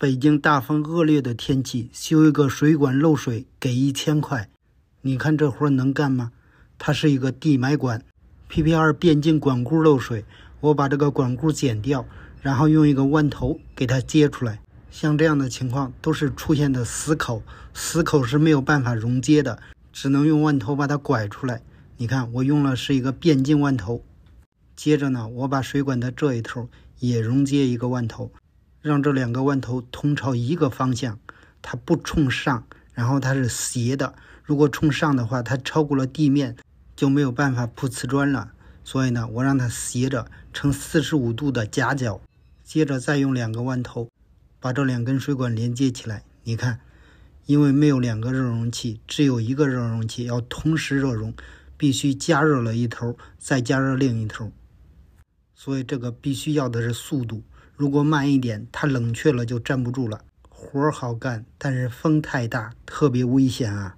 北京大风恶劣的天气，修一个水管漏水给1000块，你看这活能干吗？它是一个地埋管 ，PP2 变径管箍漏水，我把这个管箍剪掉，然后用一个弯头给它接出来。像这样的情况都是出现的死口，死口是没有办法溶接的，只能用弯头把它拐出来。你看我用了是一个变径弯头，接着呢，我把水管的这一头也溶接一个弯头，让这2个弯头通朝一个方向，它不冲上，然后它是斜的。如果冲上的话，它超过了地面就没有办法铺瓷砖了。所以呢，我让它斜着呈45度的夹角，接着再用2个弯头把这2根水管连接起来。你看，因为没有2个热容器，只有1个热容器，要同时热容，必须加热了一头再加热另一头，所以这个必须要的是速度。如果慢一点，它冷却了就站不住了。活好干，但是风太大，特别危险啊。